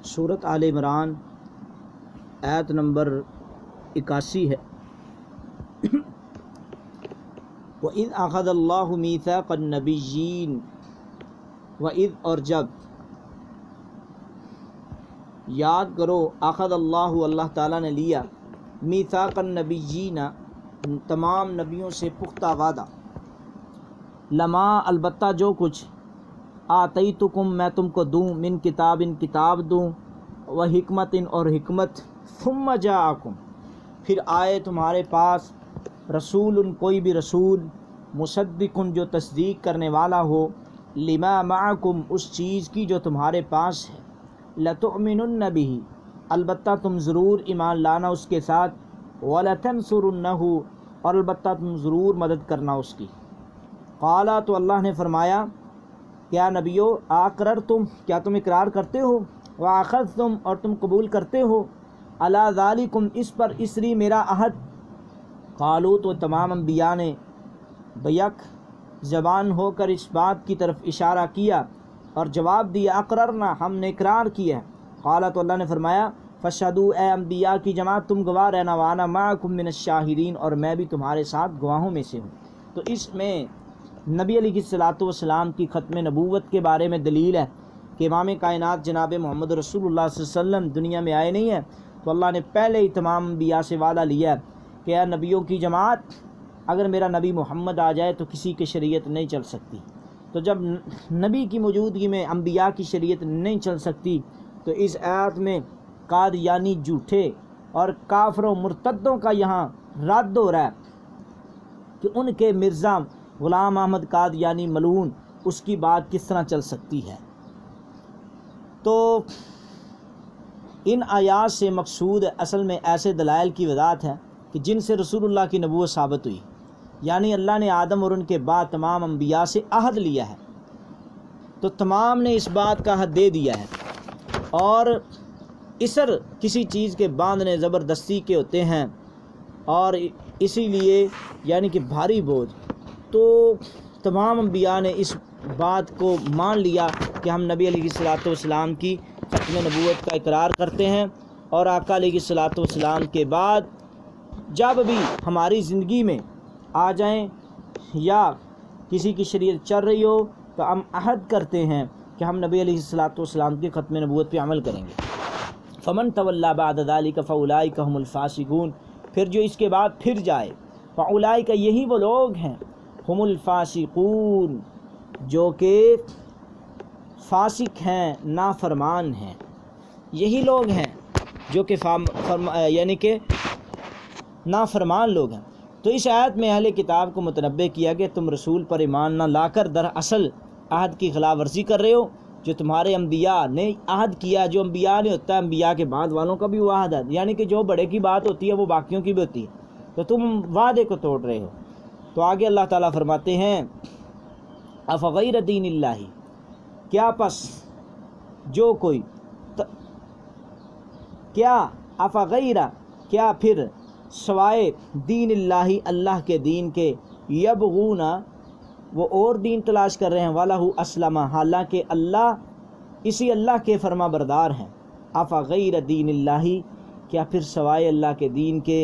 سورۃ آل عمران آیت نمبر 81 ہے۔ وَإِذْ أَخَذَ اللَّهُ مِيثَاقَ النَّبِيِّينَ، وَإِذْ اور جب، یاد کرو، اخذ اللہ تعالیٰ نے لیا، میثاق النبیین تمام نبیوں سے پختہ وعدہ، لما البتہ جو کچھ، آتیتکم میں تم کو دوں، من کتاب کتاب دوں، و حکمت اور حکمت، ثم جاءکم پھر آئے تمہارے پاس، رسول کوئی بھی رسول، مصدق جو تصدیق کرنے والا ہو، لما معکم اس چیز کی جو تمہارے پاس ہے، لتؤمنن بہ البتہ تم ضرور ایمان لانا اس کے ساتھ، ولتنصرنہ اور البتہ تم ضرور مدد کرنا اس کی۔ قالا تو اللہ نے فرمایا، کیا نبیو، اقررتم کیا تم اقرار کرتے ہو، واخذتم اور تم قبول کرتے ہو، علی ذالکم اس پر، اسری میرا عہد۔ قالو تو تمام انبیاء نے بیک زبان ہو کر اس بات کی طرف اشارہ کیا اور جواب دیا، اقررنا ہم نے اقرار کیا۔ قال تو اللہ نے فرمایا، فشہدوا اے انبیاء کی جماعت تم گواہ رہنا، وانا معکم من الشاہدین اور میں بھی تمہارے ساتھ گواہوں میں سے ہوں۔ تو اس میں نبی علیہ الصلوۃ والسلام کی ختم نبوت کے بارے میں دلیل ہے کہ امام کائنات جناب محمد رسول اللہ صلی اللہ علیہ وسلم دنیا میں آئے نہیں ہیں، تو اللہ نے پہلے ہی تمام انبیاء سے وعدہ لیا ہے کہ اے نبیوں کی جماعت، اگر میرا نبی محمد آ جائے تو کسی کی شریعت نہیں چل سکتی۔ تو جب نبی کی موجودگی میں انبیاء کی شریعت نہیں چل سکتی، تو اس آیت میں قادیانی جھوٹے اور کافروں مرتدوں کا یہاں رد ہو رہا ہے کہ ان کے مرزا غلام احمد قادیانی ملعون، اس کی بات کس طرح چل سکتی ہے۔ تو ان آیات سے مقصود اصل میں ایسے دلائل کی وضاحت ہے کہ جن سے رسول اللہ کی نبوت ثابت ہوئی، یعنی اللہ نے آدم اور ان کے بعد تمام انبیاء سے عہد لیا ہے، تو تمام نے اس بات کا عہد دے دیا ہے، اور اسر کسی چیز کے باندھنے زبردستی کے ہوتے ہیں، اور اسی لیے یعنی کہ بھاری بوجھ، تو تمام انبیاء نے اس بات کو مان لیا کہ ہم نبی علیہ الصلوۃ والسلام کی ختم نبوت کا اقرار کرتے ہیں، اور آقا علیہ الصلوۃ والسلام کے بعد جب بھی ہماری زندگی میں آ جائیں یا کسی کی شریعت چل رہی ہو تو ہم عہد کرتے ہیں کہ ہم نبی علیہ الصلوۃ والسلام کی ختم نبوت پہ عمل کریں گے۔ فمن تولی بعد ذلک فاولئک هم الفاسقون پھر جو اس کے بعد پھر جائے، فاولئک یہی وہ لوگ ہیں، هم الفاسقون جو کہ فاسق ہیں، نافرمان ہیں، یہی لوگ ہیں جو کہ یعنی کہ نافرمان لوگ ہیں۔ تو اس آیت میں اہل کتاب کو متنبہ کیا کہ تم رسول پر ایمان نہ لا کر دراصل عہد کی خلاف ورزی کر رہے ہو، جو تمہارے انبیاء نے عہد کیا، جو انبیاء نے ہوتا ہے انبیاء کے بعد والوں کا بھی وہ عہد ہے، یعنی کہ جو بڑے کی بات ہوتی ہے وہ باقیوں کی بھی ہوتی ہے، تو تم وعدے کو توڑ رہے ہو۔ تو آگے اللہ تعالیٰ فرماتے ہیں، افغیر دین اللہ کیا پس جو کوئی کیا افغیر کیا پھر سوائے دین اللہ اللہ کے دین کے، یبغون وہ اور دین تلاش کر رہے ہیں، وَلَهُ أَسْلَمَ حالانکہ اللہ اسی اللہ کے فرما بردار ہیں۔ افغیر دین اللہ کیا پھر سوائے اللہ کے دین کے،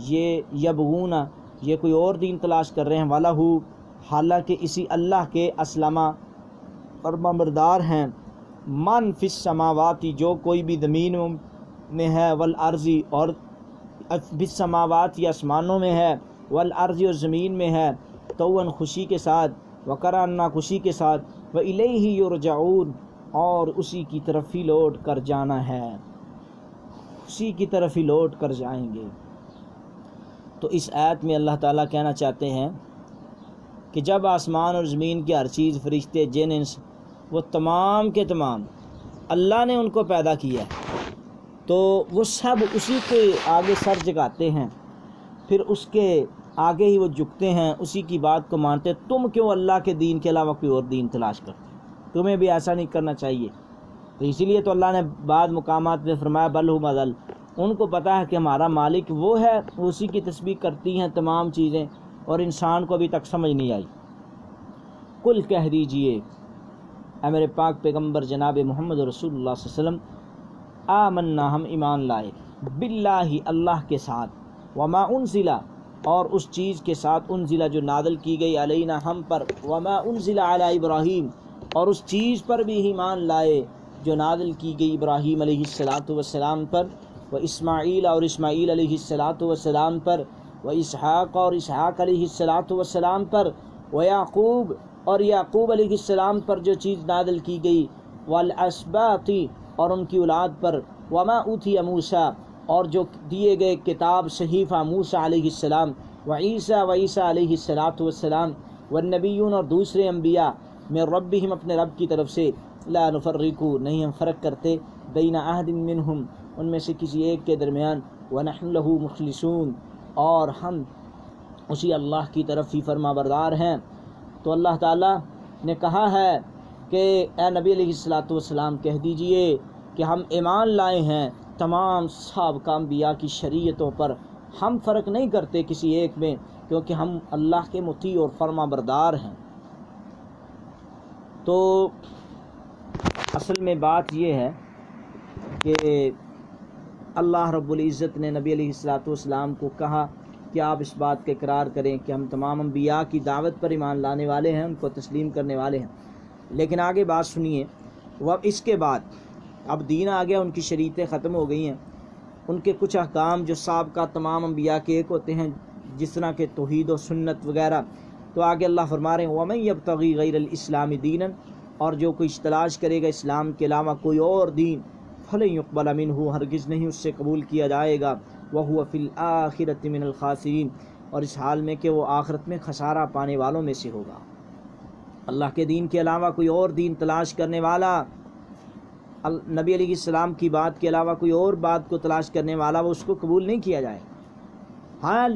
یہ یبغون یہ کوئی اور دین تلاش کر رہے ہیں، وَلَهُ حالانکہ اسی اللہ کے اسلم فرما بردار ہیں، من فی السماوات جو کوئی بھی زمین میں ہے، والارض اور بالسماوات یا آسمانوں میں ہے، والارض اور زمین میں ہے، توً خوشی کے ساتھ، وکران ناخوشی کے ساتھ، وإلیہ یرجعون اور اسی کی طرف ہی لوٹ کر جانا ہے، اسی کی طرف ہی لوٹ کر جائیں گے۔ تو اس آیت میں اللہ تعالیٰ کہنا چاہتے ہیں کہ جب آسمان اور زمین کی ہر چیز، فرشتے، جن، انس، وہ تمام کے تمام اللہ نے ان کو پیدا کیا ہے، تو وہ سب اسی کے آگے سر جھکاتے ہیں، پھر اس کے آگے ہی وہ جھکتے ہیں، اسی کی بات کو مانتے۔ تم کیوں اللہ کے دین کے علاوہ کوئی اور دین تلاش کرتے؟ تمہیں بھی ایسا نہیں کرنا چاہیے۔ تو اسی لیے تو اللہ نے بعض مقامات میں فرمایا، بل ہم اضل، ان کو پتہ ہے کہ ہمارا مالک وہ ہے، اسی کی تسبیح کرتی ہیں تمام چیزیں، اور انسان کو ابھی تک سمجھ نہیں آئی۔ کل کہہ دیجئے اے میرے پاک پیغمبر جناب محمد رسول اللہ صلی اللہ علیہ وسلم، آمنا ہم ایمان لائے، باللہ اللہ کے ساتھ، وما انزل اور اس چیز کے ساتھ، انزل جو نازل کی گئی، علینا ہم پر، وما انزل علی ابراہیم اور اس چیز پر بھی ایمان لائے جو نازل کی گئی ابراہیم علیہ السلام پر، و اسماعیل اور اسماعیل علیہ السلام پر، و اسحاق اور اسحاق علیہ السلام پر، و یعقوب اور یعقوب علیہ السلام پر جو چیز نازل کی گئی، والاسباط اور ان کی اولاد پر، وما اوتی موسیٰ اور جو دیے گئے کتاب صحیفہ موسیٰ علیہ السلام، و عیسیٰ علیہ السلام، والنبیون اور دوسرے انبیاء، من ربہم اپنے رب کی طرف سے، لا نفرقو نہیں ہم فرق کرتے، بین احد منہم ان میں سے کسی ایک کے درمیان، ونحن لہ مخلصون اور ہم اسی اللہ کی طرف ہی فرما بردار ہیں۔ تو اللہ تعالیٰ نے کہا ہے کہ اے نبی علیہ السلام کہہ دیجئے کہ ہم ایمان لائے ہیں تمام سابقہ انبیاء کی شریعتوں پر، ہم فرق نہیں کرتے کسی ایک میں، کیونکہ ہم اللہ کے مطیع اور فرما بردار ہیں۔ تو اصل میں بات یہ ہے کہ اللہ رب العزت نے نبی علیہ السلام کو کہا کہ آپ اس بات کا اقرار کریں کہ ہم تمام انبیاء کی دعوت پر ایمان لانے والے ہیں، ان کو تسلیم کرنے والے ہیں۔ لیکن آگے بات سنیے، وہ اس کے بعد اب دین آ گیا، ان کی شریعتیں ختم ہو گئی ہیں، ان کے کچھ احکام جو سابقہ تمام انبیاء کے ایک ہوتے ہیں، جس طرح کہ توحید و سنت وغیرہ، تو آگے اللہ فرما رہے ہیں وَمَن يَبْتَغِي غَيْرَ الْإِسْلَامِ دِينًا اور جو کوئی تلاش کرے گا اسلام کے علاوہ کوئی اور دین، فَلَن يُقْبَلَ مِنْهُ ہرگز نہیں اس سے قبول کیا جائے گا، وَهُوَ فِي الْآخِرَةِ مِنَ الْخَاسِرِينَ اور اس حال میں کہ وہ آخرت میں خسارہ پانے والوں میں سے ہوگا۔ اللہ کے دین کے علاوہ کوئی اور دین تلاش کرنے والا، نبی علیہ السلام کی بات کے علاوہ کوئی اور بات کو تلاش کرنے والا، وہ اس کو قبول نہیں کیا جائے۔ ہاں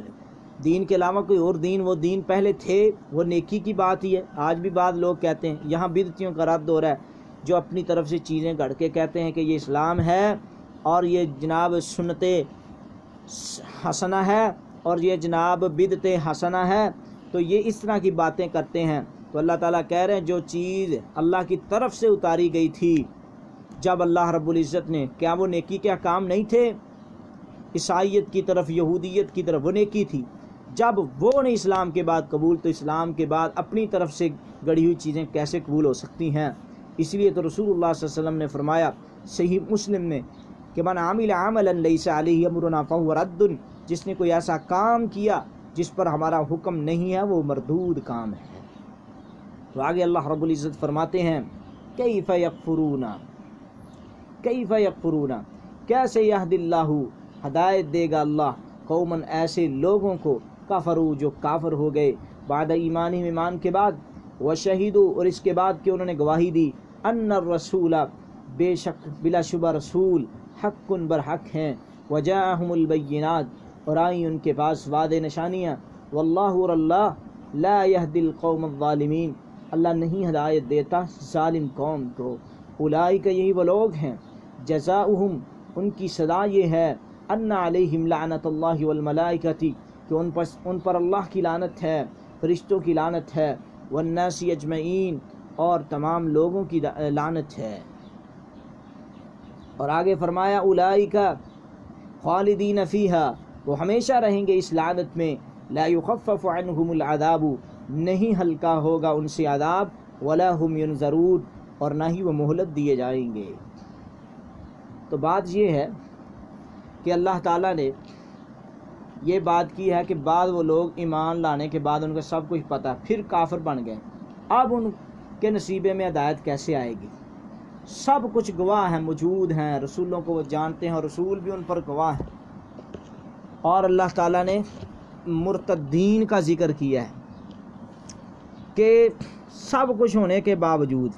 دین کے علاوہ کوئی اور دین، وہ دین پہلے تھے، وہ نیکی کی بات ہی ہے۔ آج بھی بعض لوگ کہتے ہیں، یہاں بدعتیوں کا رد ہو رہا ہے، جو اپنی طرف سے چیزیں گھڑ کے کہتے ہیں کہ یہ اسلام ہے اور یہ جناب سنت حسنہ ہے اور یہ جناب بدعت حسنہ ہے، تو یہ اس طرح کی باتیں کرتے ہیں۔ تو اللہ تعالیٰ کہہ رہے ہیں جو چیز اللہ کی طرف سے اتاری گئی تھی جب اللہ رب العزت نے، کیا وہ نیکی کے احکام نہیں تھے؟ عیسائیت کی طرف، یہودیت کی طرف وہ نیکی تھی، جب وہ نے اسلام کے بعد قبول، تو اسلام کے بعد اپنی طرف سے گڑھی ہوئی چیزیں کیسے قبول ہو سکتی ہیں؟ اس لیے تو رسول اللہ صلی اللہ علیہ وسلم نے فرمایا صحیح مسلم میں کہ من عمل عملا لیس علیہ امرنا فہو رد، جس نے کوئی ایسا کام کیا جس پر ہمارا حکم نہیں ہے وہ مردود کام ہے۔ تو آگے اللہ رب العزت فرماتے ہیں کیف یکفرون، کیف یکفرون کیسے یہد اللہ ہدایت دے گا اللہ قومن ایسے لوگوں کو، کفروا جو کافر ہو گئے، بعد ایمانہم ایمان کے بعد، وشہدوا اور اس کے بعد کہ انہوں نے گواہی دی، ان الرسول بے شک بلا شبہ رسول حق برحق ہیں، وجاءہم البینات اور آئیں ان کے پاس واضح نشانیاں، واللہ اور اللہ لا یہدی القوم الظالمین اللہ نہیں ہدایت دیتا ظالم قوم کو۔ اولئک یہی وہ لوگ ہیں، جزاؤہم ان کی سزا یہ ہے، ان علیہم لعنت اللہ والملائکۃ کہ ان پر اللہ کی لعنت ہے، فرشتوں کی لعنت ہے، والناس اجمعین اور تمام لوگوں کی لعنت ہے۔ اور آگے فرمایا اولئک خالدین فیہا وہ ہمیشہ رہیں گے اس لعنت میں، لا یخفف عنہم العذاب نہیں ہلکا ہوگا ان سے عذاب، ولا ہم ینظرون اور نہ ہی وہ مہلت دیے جائیں گے۔ تو بات یہ ہے کہ اللہ تعالیٰ نے یہ بات کی ہے کہ بعد وہ لوگ ایمان لانے کے بعد ان کو سب کچھ پتہ، پھر کافر بن گئے، اب ان کے نصیبے میں ہدایت کیسے آئے گی؟ سب کچھ گواہ ہیں، موجود ہیں، رسولوں کو وہ جانتے ہیں اور رسول بھی ان پر گواہ ہیں۔ اور اللہ تعالیٰ نے مرتدین کا ذکر کیا ہے کہ سب کچھ ہونے کے باوجود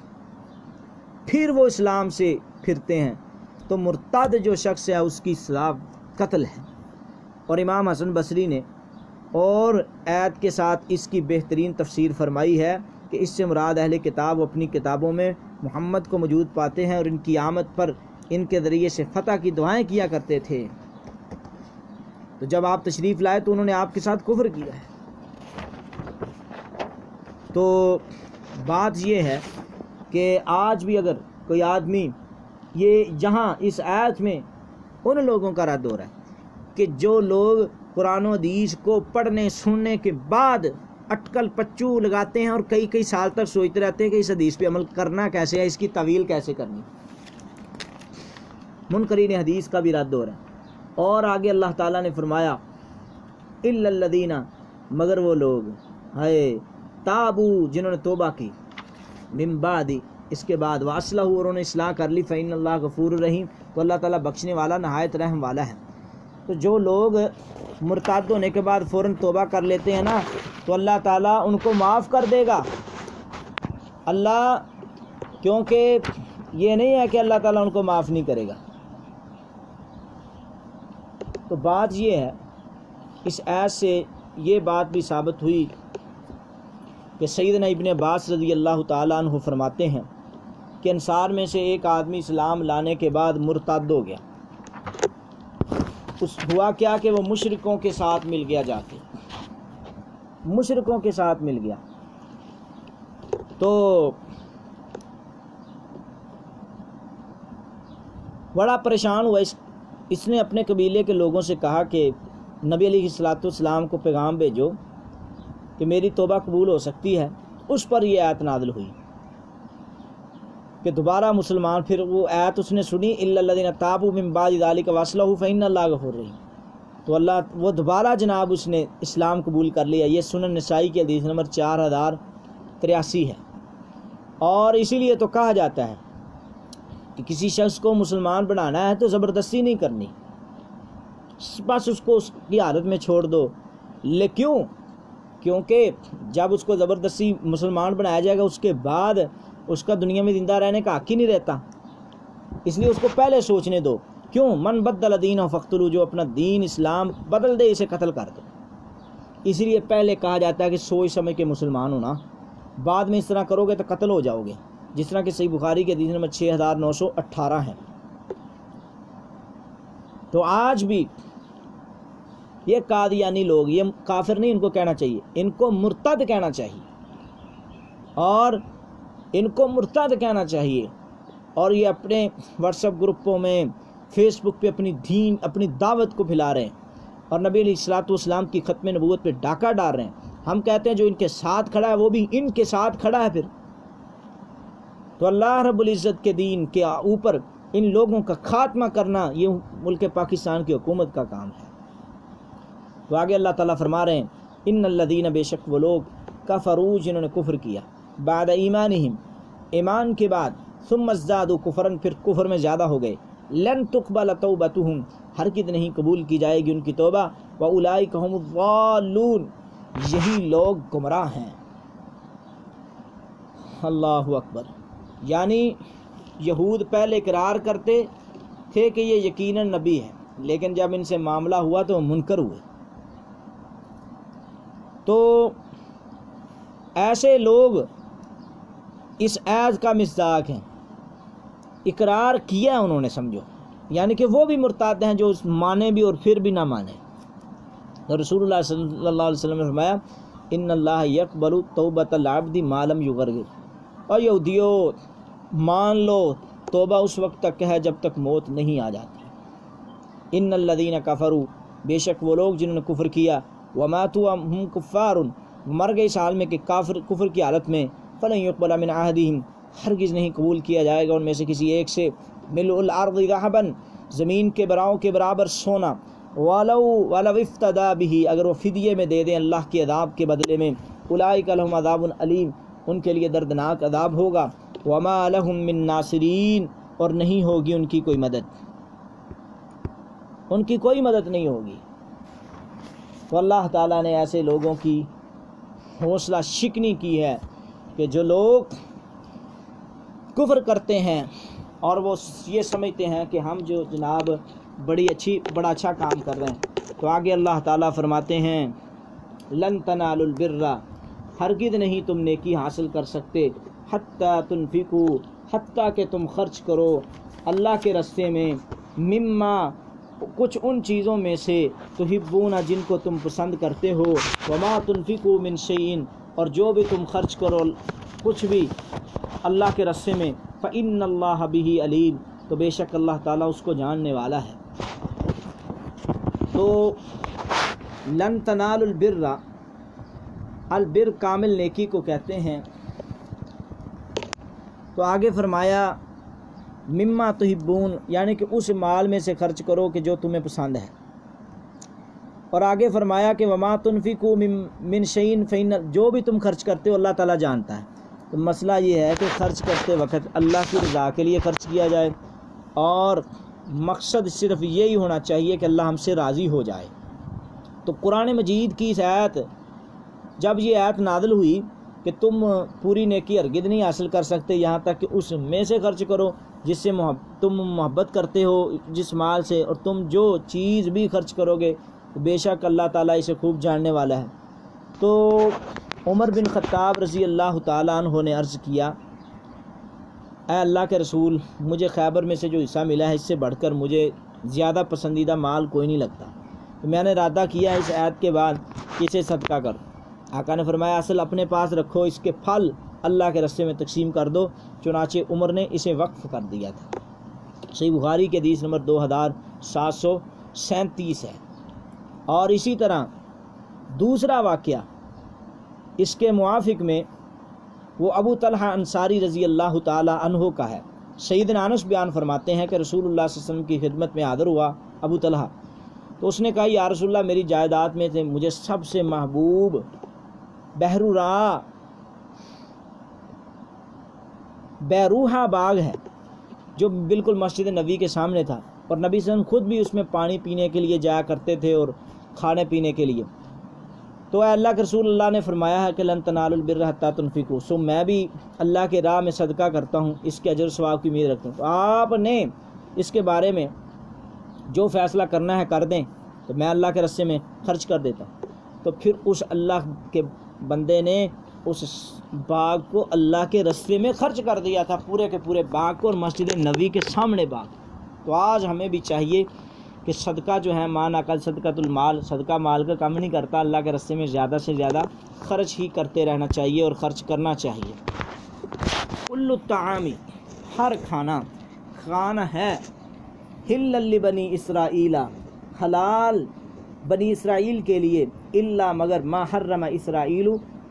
پھر وہ اسلام سے پھرتے ہیں، تو مرتد جو شخص ہے اس کی سزا قتل ہے۔ اور امام حسن بصری نے اور آیت کے ساتھ اس کی بہترین تفسیر فرمائی ہے کہ اس سے مراد اہل کتاب اپنی کتابوں میں محمد کو موجود پاتے ہیں اور ان کی آمد پر ان کے ذریعے سے فتح کی دعائیں کیا کرتے تھے، تو جب آپ تشریف لائے تو انہوں نے آپ کے ساتھ کفر کیا ہے۔ تو بات یہ ہے کہ آج بھی اگر کوئی آدمی یہ جہاں اس آیت میں ان لوگوں کا رد ہو رہا ہے کہ جو لوگ قرآن و حدیث کو پڑھنے سننے کے بعد اٹکل پچو لگاتے ہیں اور کئی سال تک سوچتے رہتے ہیں کہ اس حدیث پہ عمل کرنا کیسے ہے، اس کی طویل کیسے کرنی۔ منکرین حدیث کا بھی رد ہو رہا ہے۔ اور آگے اللہ تعالیٰ نے فرمایا الا الذین، مگر وہ لوگ ہے تابو، جنہوں نے توبہ کی، من بعد، اس کے بعد، واصلحوا، اور انہوں نے اصلاح کر لی، فإن اللہ غفور الرحیم، تو اللہ تعالیٰ بخشنے والا نہایت رحم والا ہے۔ تو جو لوگ مرتد ہونے کے بعد فوراً توبہ کر لیتے ہیں نا، تو اللہ تعالیٰ ان کو معاف کر دے گا۔ اللہ، کیونکہ یہ نہیں ہے کہ اللہ تعالیٰ ان کو معاف نہیں کرے گا۔ تو بات یہ ہے، اس آیت سے یہ بات بھی ثابت ہوئی کہ سیدنا ابن عباس رضی اللہ تعالیٰ عنہ فرماتے ہیں کہ انصار میں سے ایک آدمی اسلام لانے کے بعد مرتد ہو گیا۔ اس ہوا کیا کہ وہ مشرکوں کے ساتھ مل گیا، جا کے مشرکوں کے ساتھ مل گیا۔ تو بڑا پریشان ہوا، اس نے اپنے قبیلے کے لوگوں سے کہا کہ نبی علیہ الصلوۃ والسلام کو پیغام بھیجو کہ میری توبہ قبول ہو سکتی ہے۔ اس پر یہ آیت نازل ہوئی کہ دوبارہ مسلمان، پھر وہ آیت اس نے سنی الا الذین تابوا من بعد ذلک واصلحوا فإن اللہ غفور رحیم، تو اللہ وہ دوبارہ جناب اس نے اسلام قبول کر لیا۔ یہ سنن نسائی کی حدیث نمبر 4083 ہے۔ اور اسی لیے تو کہا جاتا ہے کہ کسی شخص کو مسلمان بنانا ہے تو زبردستی نہیں کرنی، بس اس کو اس کی حالت میں چھوڑ دو۔ کیوں؟ کیونکہ جب اس کو زبردستی مسلمان بنایا جائے گا، اس کے بعد اس کا دنیا میں زندہ رہنے کا حق ہی نہیں رہتا، اس لیے اس کو پہلے سوچنے دو۔ کیوں؟ من بدل دینہ فاقتلوہ، جو اپنا دین اسلام بدل دے اسے قتل کر دو۔ اسی لیے پہلے کہا جاتا ہے کہ سوچ سمجھ کے مسلمان ہونا، بعد میں اس طرح کرو گے تو قتل ہو جاؤ گے، جس طرح کہ صحیح بخاری کے حدیث نمبر 6918 ہے۔ تو آج بھی یہ قادیانی لوگ، یہ کافر نہیں ان کو کہنا چاہیے، ان کو مرتد کہنا چاہیے، اور ان کو مرتد کہنا چاہیے۔ اور یہ اپنے واٹس ایپ گروپوں میں، فیس بک پہ اپنی دعوت کو پھیلا رہے ہیں، اور نبی علیہ الصلوۃ والسلام کی ختم نبوت پہ ڈاکہ ڈال رہے ہیں۔ ہم کہتے ہیں جو ان کے ساتھ کھڑا ہے وہ بھی ان کے ساتھ کھڑا ہے۔ پھر تو اللہ رب العزت کے دین کے اوپر ان لوگوں کا خاتمہ کرنا یہ ملک پاکستان کی حکومت کا کام ہے۔ تو آگے اللہ تعالیٰ فرما رہے ہیں ان الذین، بے شک وہ لوگ، کفروا، جنہوں نے کفر کیا، بعد ایمانہم، ایمان کے بعد، ثم ازدادوا کفرا، پھر کفر میں زیادہ ہو گئے، لن تقبل توبتہم، ہرگز نہیں قبول کی جائے گی ان کی توبہ، واولئک ھم الضالون، یہی لوگ گمراہ ہیں۔ اللہ اکبر۔ یعنی یہود پہلے اقرار کرتے تھے کہ یہ یقیناً نبی ہے، لیکن جب ان سے معاملہ ہوا تو منکر ہوئے۔ تو ایسے لوگ اس آیت کا مصداق ہیں، اقرار کیا انہوں نے، سمجھو، یعنی کہ وہ بھی مرتد ہیں جو مانے بھی اور پھر بھی نہ مانے۔ تو رسول اللہ صلی اللہ علیہ وسلم نے فرمایا ان اللہ یقبل توبۃ العبد ما لم یغرغر، اور یہودیو مان لو توبہ اس وقت تک ہے جب تک موت نہیں آ جاتی۔ ان الذین کفروا، بے شک وہ لوگ جنہوں نے کفر کیا، وماتوا ہم کفار، مر گئے اس حال میں کہ کفر کی حالت میں، فلن یقبل من عہدہم، ہرگز نہیں قبول کیا جائے گا ان میں سے کسی ایک سے، ملء الارض ذہبا، زمین کے براؤں کے برابر سونا، ولو افتدی بہ، اگر وہ فدیے میں دے دیں اللہ کے عذاب کے بدلے میں، اولئک لہم عذاب علیم، ان کے لیے دردناک عذاب ہوگا، وما لہم من ناصرین، اور نہیں ہوگی ان کی کوئی مدد، ان کی کوئی مدد نہیں ہوگی۔ تو اللہ تعالیٰ نے ایسے لوگوں کی حوصلہ شکنی کی ہے کہ جو لوگ کفر کرتے ہیں اور وہ یہ سمجھتے ہیں کہ ہم جو جناب بڑا اچھا کام کر رہے ہیں۔ تو آگے اللہ تعالیٰ فرماتے ہیں لن تنالوا البر، ہرگز نہیں تم نیکی حاصل کر سکتے، حتیٰ تنفقوا، حتیٰ کہ تم خرچ کرو اللہ کے راستے میں، مما، کچھ ان چیزوں میں سے، تحبون، جن کو تم پسند کرتے ہو، وما تنفقوا من شیء، اور جو بھی تم خرچ کرو کچھ بھی اللہ کے راستے میں، فإن اللہ بہ علیم، تو بے شک اللہ تعالیٰ اس کو جاننے والا ہے۔ تو لن تنال البر، البر کامل نیکی کو کہتے ہیں۔ تو آگے فرمایا مما تحبون، یعنی کہ اس مال میں سے خرچ کرو کہ جو تمہیں پسند ہے، اور آگے فرمایا کہ وما تنفقوا من شیء فإن، جو بھی تم خرچ کرتے ہو اللہ تعالیٰ جانتا ہے۔ تو مسئلہ یہ ہے کہ خرچ کرتے وقت اللہ کی رضا کے لیے خرچ کیا جائے، اور مقصد صرف یہی ہونا چاہیے کہ اللہ ہم سے راضی ہو جائے۔ تو قرآن مجید کی اس آیت، جب یہ آیت نازل ہوئی کہ تم پوری نیکی ہرگز نہیں حاصل کر سکتے یہاں تک کہ اس میں سے خرچ کرو جس سے تم محبت کرتے ہو، جس مال سے، اور تم جو چیز بھی خرچ کرو گے بے شک اللہ تعالیٰ اسے خوب جاننے والا ہے۔ تو عمر بن خطاب رضی اللہ تعالیٰ عنہ نے عرض کیا، اے اللہ کے رسول، مجھے خیبر میں سے جو حصہ ملا ہے اس سے بڑھ کر مجھے زیادہ پسندیدہ مال کوئی نہیں لگتا۔ تو میں نے ارادہ کیا اس آیت کے بعد کہ اسے صدقہ کر۔ آقا نے فرمایا اصل اپنے پاس رکھو، اس کے پھل اللہ کے راستے میں تقسیم کر دو۔ چنانچہ عمر نے اسے وقف کر دیا تھا۔ صحیح بخاری کے حدیث نمبر 2737 ہے۔ اور اسی طرح دوسرا واقعہ اس کے موافق میں وہ ابو طلحہ انصاری رضی اللہ تعالی عنہ کا ہے۔ سیدنا انس بیان فرماتے ہیں کہ رسول اللہ صلی اللہ علیہ وسلم کی خدمت میں حاضر ہوا ابو طلحہ، تو اس نے کہا یا رسول اللہ، میری جائیداد میں سے مجھے سب سے محبوب بیروحہ باغ ہے جو بالکل مسجد نبی کے سامنے تھا، اور نبی صلی اللہ علیہ وسلم خود بھی اس میں پانی پینے کے لیے جایا کرتے تھے اور کھانے پینے کے لیے۔ تو اے اللہ کے رسول، اللہ نے فرمایا ہے کہ لن تنالوا البر حتی تنفقوا، سو میں بھی اللہ کے راہ میں صدقہ کرتا ہوں، اس کے اجر و ثواب کی امید رکھتا ہوں۔ تو آپ نے اس کے بارے میں جو فیصلہ کرنا ہے کر دیں، تو میں اللہ کے راستے میں خرچ کر دیتا ہوں۔ تو پھر اس اللہ کے بندے نے اس باغ کو اللہ کے راستے میں خرچ کر دیا تھا، پورے کے پورے باغ کو، اور مسجد نبوی کے سامنے باغ۔ تو آج ہمیں بھی چاہیے کہ صدقہ جو ہے مانا کل صدقۃ المال، صدقہ مال کا کم نہیں کرتا، اللہ کے راستے میں زیادہ سے زیادہ خرچ ہی کرتے رہنا چاہیے اور خرچ کرنا چاہیے۔ کل الطعام، ہر کھانا ہے، حل لبنی اسرائیل، حلال بنی اسرائیل کے لیے، الا مگر ما حرم اسرائیل،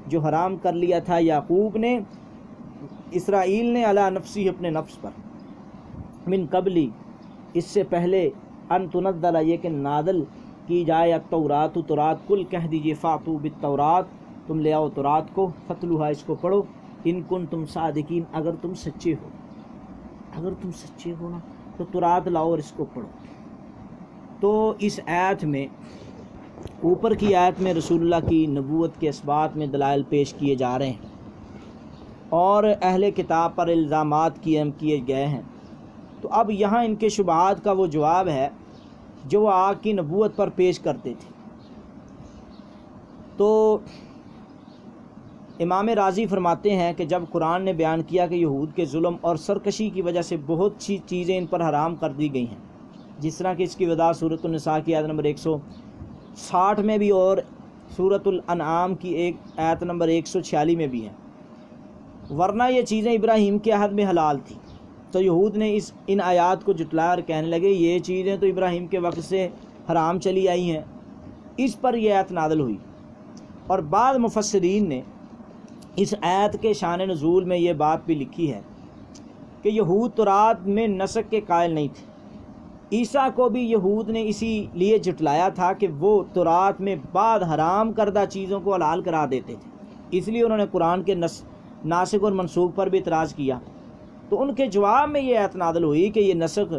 جو حرام کر لیا تھا یعقوب نے، اسرائیل نے، علی نفسی، اپنے نفس پر، من قبلی، اس سے پہلے، ان تنزل، یہ کہ نازل کی جائے، التورات، تورات، کل کہہ دیجئے فاتو بالتورات، تم لے آؤ تورات کو، فتلوہا، اس کو پڑھو، ان کنتم صادقین، اگر تم سچے ہو نا تو تورات لاؤ اور اس کو پڑھو۔ تو اس آیت میں، اوپر کی آیت میں رسول اللہ کی نبوت کے اثبات میں دلائل پیش کیے جا رہے ہیں اور اہل کتاب پر الزامات کیے گئے ہیں۔ تو اب یہاں ان کے شبہات کا وہ جواب ہے جو وہ آگ کی نبوت پر پیش کرتے تھے۔ تو امام راضی فرماتے ہیں کہ جب قرآن نے بیان کیا کہ یہود کے ظلم اور سرکشی کی وجہ سے بہت سی چیزیں ان پر حرام کر دی گئی ہیں، جس طرح کہ اس کی وضاحت سورۃ النساء کی آیت نمبر 160 میں بھی اور سورۃ الانعام کی ایک آیت نمبر 146 میں بھی ہے، ورنہ یہ چیزیں ابراہیم کے عہد میں حلال تھیں۔ تو یہود نے ان آیات کو جھٹلایا اور کہنے لگے یہ چیزیں تو ابراہیم کے وقت سے حرام چلی آئی ہیں، اس پر یہ آیت نازل ہوئی۔ اور بعض مفسرین نے اس آیت کے شان نزول میں یہ بات بھی لکھی ہے کہ یہود تورات میں نسخ کے قائل نہیں تھے، عیسیٰ کو بھی یہود نے اسی لیے جھٹلایا تھا کہ وہ تورات میں بعد حرام کردہ چیزوں کو حلال کرا دیتے تھے، اس لیے انہوں نے قرآن کے ناسخ اور منسوخ پر بھی اعتراض کیا۔ تو ان کے جواب میں یہ آیت نازل ہوئی کہ یہ نسخ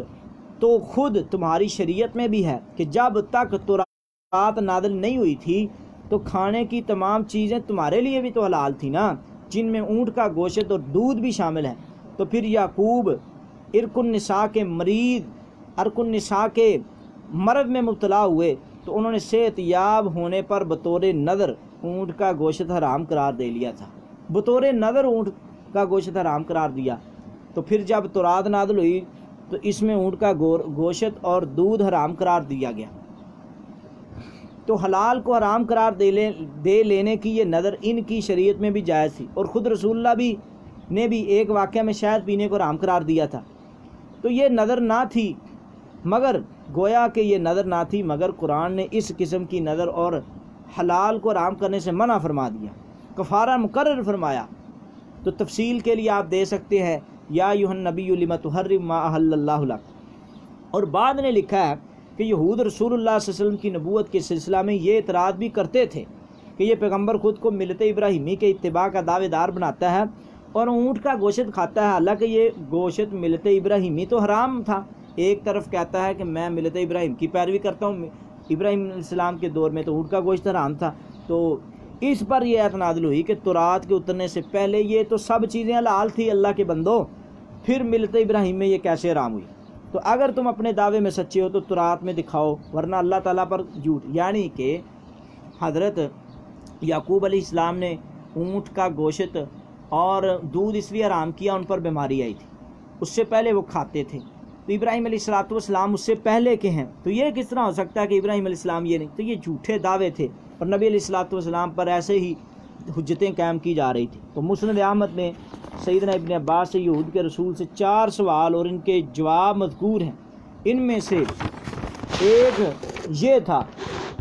تو خود تمہاری شریعت میں بھی ہے کہ جب تک تورات نازل نہیں ہوئی تھی تو کھانے کی تمام چیزیں تمہارے لیے بھی تو حلال تھی نا، جن میں اونٹ کا گوشت اور دودھ بھی شامل ہے۔ تو پھر یعقوب ارک النساء کے مرض میں مبتلا ہوئے تو انہوں نے صحت یاب ہونے پر بطور نظر اونٹ کا گوشت حرام قرار دے لیا تھا، بطور نظر اونٹ کا گوشت حرام قرار دیا۔ تو پھر جب تورات نازل ہوئی تو اس میں اونٹ کا گوشت اور دودھ حرام قرار دیا گیا۔ تو حلال کو حرام قرار دے لینے کی یہ نظر ان کی شریعت میں بھی جائز تھی، اور خود رسول اللہ نے بھی ایک واقعہ میں شہد پینے کو حرام قرار دیا تھا۔ تو یہ نظر نہ تھی، مگر گویا کہ یہ نظر نہ تھی، مگر قرآن نے اس قسم کی نظر اور حلال کو حرام کرنے سے منع فرما دیا، کفارہ مقرر فرمایا۔ تو تفصیل کے لیے آپ دے سکتے ہیں یا ایھا النبی لم تحرم ما احل اللہ لک۔ اور بعد نے لکھا ہے کہ یہود رسول اللہ صلی اللہ علیہ وسلم کی نبوت کے سلسلہ میں یہ اعتراض بھی کرتے تھے کہ یہ پیغمبر خود کو ملت ابراہیمی کے اتباع کا دعوے دار بناتا ہے اور اونٹ کا گوشت کھاتا ہے، حالانکہ یہ گوشت ملت ابراہیمی تو حرام تھا۔ ایک طرف کہتا ہے کہ میں ملت ابراہیم کی پیروی کرتا ہوں، ابراہیم علیہ السلام کے دور میں تو اونٹ کا گوشت حرام تھا۔ تو اس پر یہ آیت نازل ہوئی کہ تورات کے اترنے سے پہلے یہ تو سب چیزیں حلال تھی اللہ کے بندو، پھر ملت ابراہیم میں یہ کیسے حرام ہوئی؟ تو اگر تم اپنے دعوے میں سچے ہو تو تورات میں دکھاؤ، ورنہ اللہ تعالیٰ پر جھوٹ۔ یعنی کہ حضرت یعقوب علیہ السلام نے اونٹ کا گوشت اور دودھ اس لیے حرام کیا، ان پر بیماری آئی تھی، اس سے پہلے وہ کھاتے تھے۔ تو ابراہیم علیہ السلام اس سے پہلے کے ہیں، تو یہ کس طرح ہو سکتا ہے کہ ابراہیم علیہ السلام یہ نہیں؟ تو یہ جھوٹے دعوے تھے، اور نبی علیہ السلام پر ایسے ہی حجتیں قائم کی جا رہی تھی۔ تو مسند احمد میں سیدنا ابن عباس سے یہود کے رسول سے 4 سوال اور ان کے جواب مذکور ہیں۔ ان میں سے ایک یہ تھا،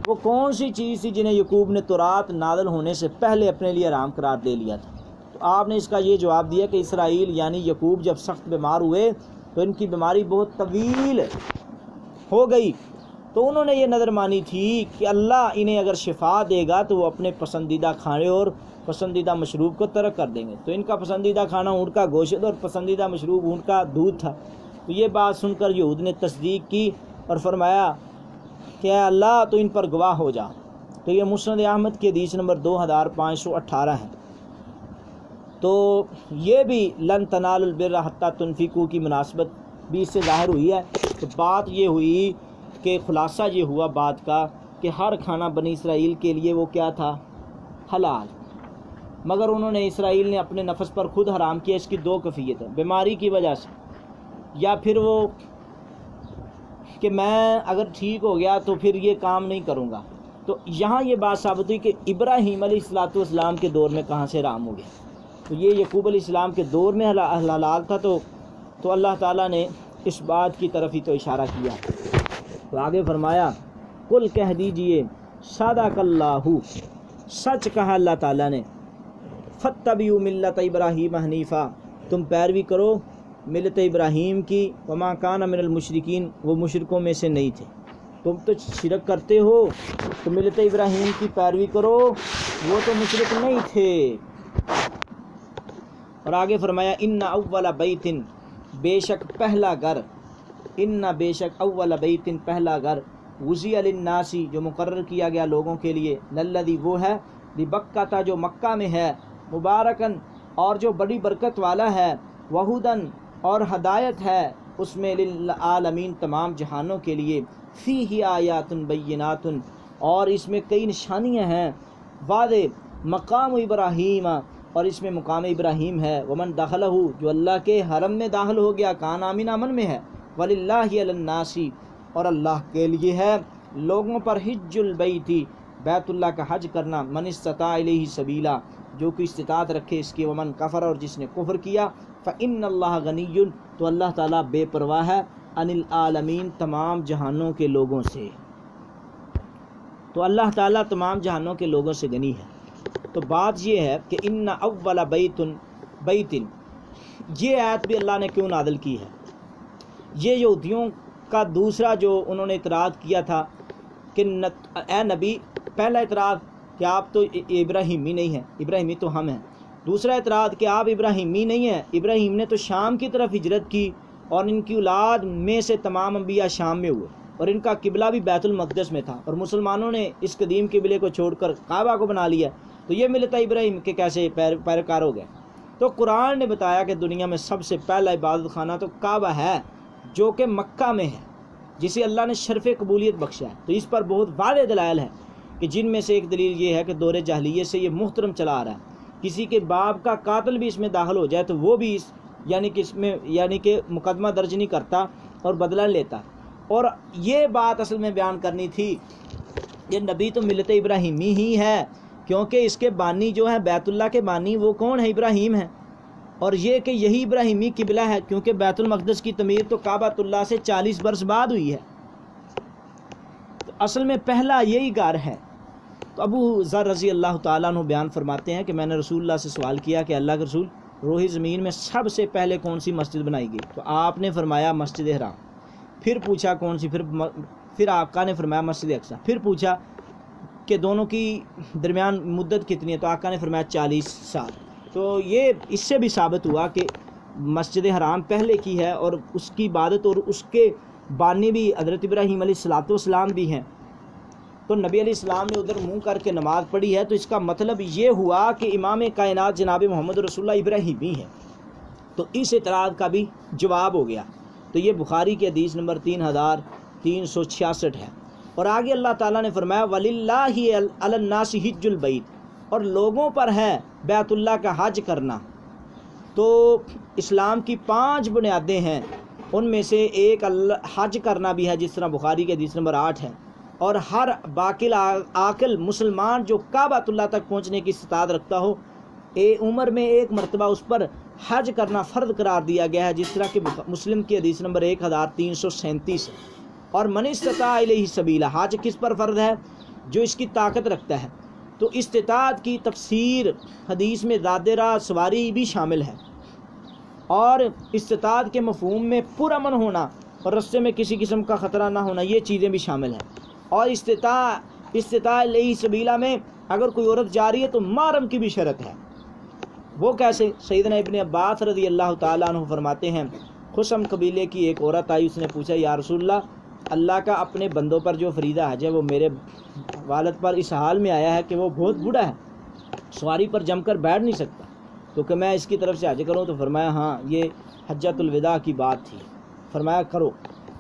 وہ کون سی چیز تھی جنہیں یعقوب نے تورات نازل ہونے سے پہلے اپنے لیے حرام قرار دے لیا تھا؟ تو آپ نے اس کا یہ جواب دیا کہ اسرائیل یعنی یعقوب جب سخت بیمار ہوئے تو ان کی بیماری بہت طویل ہو گئی، تو انہوں نے یہ نظر مانی تھی کہ اللہ انہیں اگر شفا دے گا تو وہ اپنے پسندیدہ کھانے اور پسندیدہ مشروب کو ترک کر دیں گے۔ تو ان کا پسندیدہ کھانا اونٹ کا گوشت اور پسندیدہ مشروب اونٹ کا دودھ تھا۔ تو یہ بات سن کر یہود نے تصدیق کی اور فرمایا کہ اے اللہ تو ان پر گواہ ہو جا۔ تو یہ مسند احمد کی حدیث نمبر 2518 ہے۔ تو یہ بھی لن تنالوا البر حتی تنفقوا کی مناسبت بھی اس سے ظاہر ہوئی ہے۔ تو بات یہ ہوئی کہ خلاصہ یہ ہوا بات کا کہ ہر کھانا بنی اسرائیل کے لیے وہ کیا تھا؟ حلال، مگر انہوں نے اسرائیل نے اپنے نفس پر خود حرام کیا۔ اس کی 2 کیفیت ہے، بیماری کی وجہ سے، یا پھر وہ کہ میں اگر ٹھیک ہو گیا تو پھر یہ کام نہیں کروں گا۔ تو یہاں یہ بات ثابت ہوئی کہ ابراہیم علیہ السلام کے دور میں کہاں سے حرام ہو گیا؟ تو یہ یعقوب علیہ السلام کے دور میں حلال تھا۔ تو اللہ تعالیٰ نے اس بات کی طرف ہی تو اشارہ کیا۔ تو آگے فرمایا قل کہہ دیجئے صدق اللہ، سچ کہا اللہ تعالیٰ نے، فاتبعوا ملت ابراہیم حنیفا، تم پیروی کرو ملت ابراہیم کی، وما کان من المشرکین، وہ مشرکوں میں سے نہیں تھے۔ تم تو شرک کرتے ہو، تو ملت ابراہیم کی پیروی کرو، وہ تو مشرک نہیں تھے۔ اور آگے فرمایا ان اول بیت، بے شک پہلا گھر، ان بے شک اول بیت پہلا گھر، وضع للناس جو مقرر کیا گیا لوگوں کے لیے، للذی وہ ہے، ببکہ جو مکہ میں ہے، مبارکن اور جو بڑی برکت والا ہے، وہدن اور ہدایت ہے اس میں، للعالمین تمام جہانوں کے لیے، فیہ آیات بینات اور اس میں کئی نشانیاں ہیں، واضح، مقام ابراہیم اور اس میں مقام ابراہیم ہے، ومن دخلہ جو اللہ کے حرم میں داخل ہو گیا کان آمن امن میں ہے، وللہ علی الناس اور اللہ کے لیے ہے لوگوں پر، حج البیت بیت اللہ کا حج کرنا، من استطاع الیہ سبیلا جو کوئی استطاعت رکھے اس کی، ومن کفر اور جس نے کفر کیا، فإن اللہ غنی تو اللہ تعالیٰ بے پرواہ ہے، عن العالمین تمام جہانوں کے لوگوں سے۔ تو اللہ تعالیٰ تمام جہانوں کے لوگوں سے غنی ہے۔ تو بات یہ ہے کہ ان اول بیت، یہ آیت بھی اللہ نے کیوں نازل کی ہے؟ یہ یہودیوں کا دوسرا جو انہوں نے اعتراض کیا تھا کہ اے نبی، پہلا اعتراض کہ آپ تو ابراہیمی نہیں ہیں، ابراہیمی تو ہم ہیں۔ دوسرا اعتراض کہ آپ ابراہیمی نہیں ہیں، ابراہیم نے تو شام کی طرف ہجرت کی اور ان کی اولاد میں سے تمام انبیاء شام میں ہوئے، اور ان کا قبلہ بھی بیت المقدس میں تھا، اور مسلمانوں نے اس قدیم قبلے کو چھوڑ کر کعبہ کو بنا لیا، تو یہ ملت ابراہیم کے کیسے پیروکار ہو گئے؟ تو قرآن نے بتایا کہ دنیا میں سب سے پہلا عبادت خانہ تو کعبہ ہے، جو کہ مکہ میں ہے، جسے اللہ نے شرف قبولیت بخشا ہے۔ تو اس پر بہت واضح دلائل ہے، کہ جن میں سے ایک دلیل یہ ہے کہ دور جاہلیت سے یہ محترم چلا آ رہا ہے، کسی کے باپ کا قاتل بھی اس میں داخل ہو جائے تو وہ بھی یعنی کہ مقدمہ درج نہیں کرتا اور بدلہ لیتا۔ اور یہ بات اصل میں بیان کرنی تھی، یہ نبی تو ملت ابراہیمی ہی ہے، کیونکہ اس کے بانی جو ہے بیت اللہ کے بانی وہ کون ہے؟ ابراہیم ہے۔ اور یہ کہ یہی ابراہیمی قبلہ ہے، کیونکہ بیت المقدس کی تعمیر تو کعبۃ اللہ سے 40 برس بعد ہوئی ہے، تو اصل میں پہلا یہی گھر ہے۔ تو ابو ذر رضی اللہ تعالیٰ عنہ بیان فرماتے ہیں کہ میں نے رسول اللہ سے سوال کیا کہ اللہ کے رسول، روئی زمین میں سب سے پہلے کون سی مسجد بنائی گئی؟ تو آپ نے فرمایا مسجد حرام۔ پھر پوچھا کون سی؟ پھر آقا نے فرمایا مسجد اقصی۔ پھر پوچھا کہ دونوں کی درمیان مدت کتنی ہے؟ تو آقا نے فرمایا 40 سال۔ تو یہ اس سے بھی ثابت ہوا کہ مسجد حرام پہلے کی ہے، اور اس کی عبادت اور اس کے بانی بھی حضرت ابراہیم علیہ السلام بھی ہیں۔ تو نبی علیہ السلام نے ادھر منہ کر کے نماز پڑھی ہے، تو اس کا مطلب یہ ہوا کہ امام کائنات جناب محمد رسول اللہ ابراہیمی ہے۔ تو اس اعتراض کا بھی جواب ہو گیا۔ تو یہ بخاری کی حدیث نمبر 3366 ہے۔ اور آگے اللہ تعالیٰ نے فرمایا وَلِلَّهِ عَلَى النَّاسِ حِجُّ الْبَيْتِ، اور لوگوں پر ہے بیت اللہ کا حج کرنا۔ تو اسلام کی 5 بنیادیں ہیں، ان میں سے ایک حج کرنا بھی ہے، جس طرح بخاری کی حدیث نمبر 8 ہے۔ اور ہر باقل عاقل مسلمان جو کعبۃ اللہ تک پہنچنے کی استطاعت رکھتا ہو، عمر میں ایک مرتبہ اس پر حج کرنا فرض قرار دیا گیا ہے، جس طرح کہ مسلم کی حدیث نمبر 1337 ہے۔ اور من استطاع الیہ سبیلا، حج کس پر فرض ہے؟ جو اس کی طاقت رکھتا ہے۔ تو استطاعت کی تفسیر حدیث میں زاد راہ سواری بھی شامل ہے، اور استطاعت کے مفہوم میں پرامن ہونا اور رستے میں کسی قسم کا خطرہ نہ ہونا، یہ چیزیں بھی شامل ہیں۔ اور استطاع الیہ سبیلا میں اگر کوئی عورت جا رہی ہے تو محرم کی بھی شرط ہے۔ وہ کیسے؟ سیدنا ابن عباس رضی اللہ تعالیٰ عنہ فرماتے ہیں، خثم قبیلے کی ایک عورت آئی، اس نے پوچھا یا رسول اللہ کا اپنے بندوں پر جو فریضہ حج ہے وہ میرے والد پر اس حال میں آیا ہے کہ وہ بہت بوڑھا ہے، سواری پر جم کر بیٹھ نہیں سکتا، تو کہ میں اس کی طرف سے حج کروں؟ تو فرمایا ہاں، یہ حجۃ الوداع کی بات تھی، فرمایا کرو۔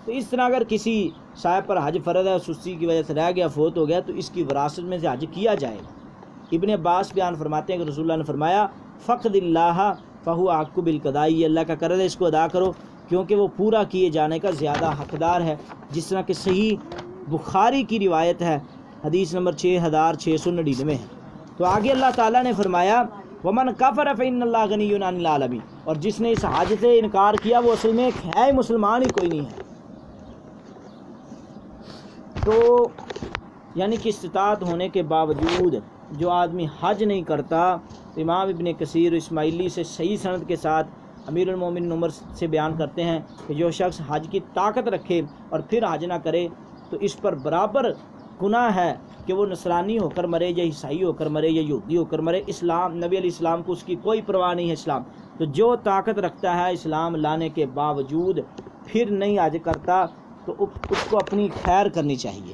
تو اس طرح اگر کسی صاحب پر حج فرض ہے، سستی کی وجہ سے رہ گیا، فوت ہو گیا، تو اس کی وراثت میں سے حج کیا جائے گا۔ ابن عباس بیان فرماتے ہیں کہ رسول اللہ نے فرمایا فقد اللہ فہو حق بالقضاء، اللہ کا قرض ہے، اس کو ادا کرو، کیونکہ وہ پورا کیے جانے کا زیادہ حقدار ہے، جس طرح کہ صحیح بخاری کی روایت ہے، حدیث نمبر 6699 ہے۔ تو آگے اللہ تعالیٰ نے فرمایا ومن کفر فإن اللہ غنی عن العالمین، اور جس نے اس حج سے انکار کیا وہ اصل میں ہے مسلمان ہی کوئی نہیں ہے۔ تو یعنی کہ استطاعت ہونے کے باوجود جو آدمی حج نہیں کرتا، امام ابن کثیر اسماعیلی سے صحیح سند کے ساتھ امیر المومنین عمر سے بیان کرتے ہیں کہ جو شخص حج کی طاقت رکھے اور پھر حج نہ کرے تو اس پر برابر گناہ ہے کہ وہ نصرانی ہو کر مرے یا عیسائی ہو کر مرے یا یہودی ہو کر مرے۔ اسلام، نبی علیہ السلام کو اس کی کوئی پرواہ نہیں ہے اسلام، تو جو طاقت رکھتا ہے اسلام لانے کے باوجود پھر نہیں حج کرتا تو اس کو اپنی خیر کرنی چاہیے۔